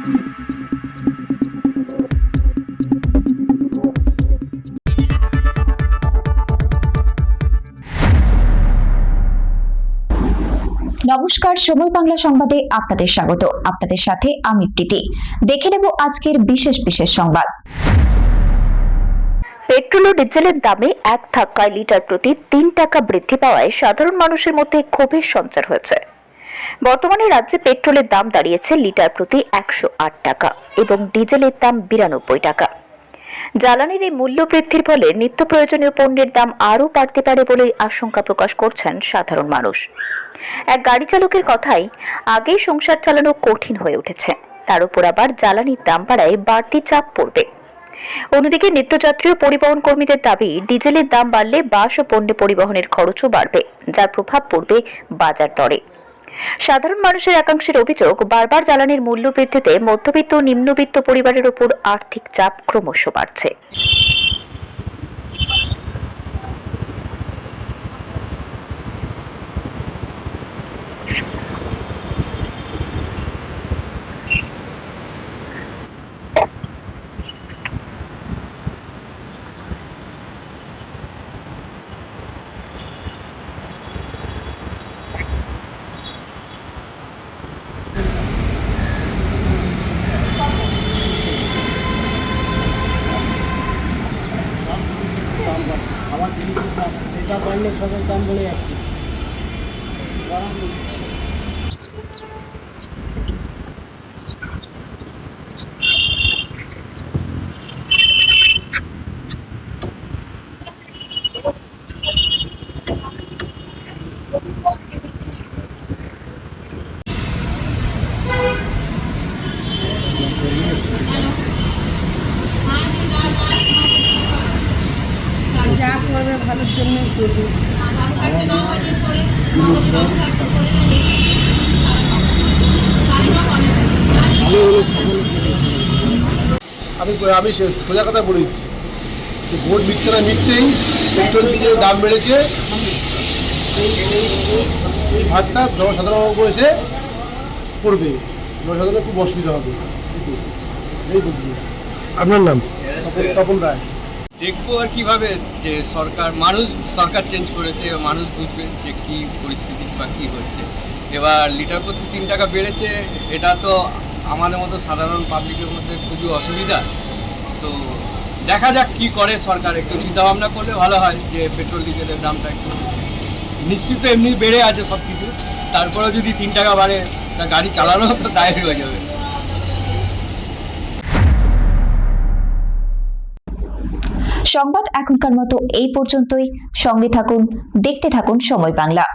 নমস্কার, সময় বাংলা সংবাদে আপনাদের স্বাগত। আপনাদের সাথে আমি প্রীতি। দেখে নেব আজকের বিশেষ বিশেষ সংবাদ। পেট্রোল ও ডিজেলের দামে এক ধাক্কায় লিটার প্রতি ৩ টাকা বৃদ্ধি পাওয়ায় সাধারণ মানুষের মধ্যে ক্ষোভের সঞ্চার হয়েছে। বর্তমানে রাজ্যে পেট্রোলের দাম দাঁড়িয়েছে লিটার প্রতি ১০৮ টাকা এবং ডিজেলের দাম ৯২ টাকা। জ্বালানির এই মূল্য বৃদ্ধির ফলে নিত্য প্রয়োজনীয় পণ্যের দাম আরও বাড়তে পারে বলে আশঙ্কা প্রকাশ করছেন সাধারণ মানুষ। এক গাড়ি চালকের কথাই, আগেই সংসার চালানো কঠিন হয়ে উঠেছে, তার উপর আবার জ্বালানির দাম বাড়ায় বাড়তি চাপ পড়বে। অন্যদিকে নিত্যযাত্রী ও পরিবহন কর্মীদের দাবি, ডিজেলের দাম বাড়লে বাস ও পণ্য পরিবহনের খরচও বাড়বে, যার প্রভাব পড়বে বাজার দরে। সাধারণ মানুষের একাংশের অভিযোগ, বারবার জ্বালানির মূল্য বৃদ্ধিতে মধ্যবিত্ত ও নিম্নবিত্ত পরিবারের উপর আর্থিক চাপ ক্রমশ বাড়ছে। আমার জিনিসের দাম এটা বাড়লে সবের দাম বেড়ে যাচ্ছে। যা করবে ভালোর জন্যই করবে। আমি সোজা কথা বলে দিচ্ছি, ভোট মিটছে না মিটছেই পেট্রোল ডিজেলের দাম বেড়েছে। এই ভাতটা জনসাধারণ এসে পড়বে, জনসাধারণের খুব অসুবিধা হবে। এই বুঝবি। আপনার নাম? তপন রায়। দেখবো আর কিভাবে যে সরকার চেঞ্জ করেছে, মানুষ বুঝবে যে কি পরিস্থিতি বা কী হচ্ছে। এবার লিটার প্রতি ৩ টাকা বেড়েছে, এটা তো আমাদের মতো সাধারণ পাবলিকের মধ্যে খুবই অসুবিধা। তো দেখা যাক কি করে সরকার, একটু চিন্তাভাবনা করলে ভালো হয় যে পেট্রোল ডিজেলের দামটা একটু, নিশ্চিত এমনি বেড়ে আছে সব কিছু, তারপরেও যদি ৩ টাকা বাড়ে তা গাড়ি চালানো তো দায়ের হয়ে যাবে। সংবাদ এখনকার মতো এই পর্যন্তই। সঙ্গে থাকুন, দেখতে থাকুন সময় বাংলা।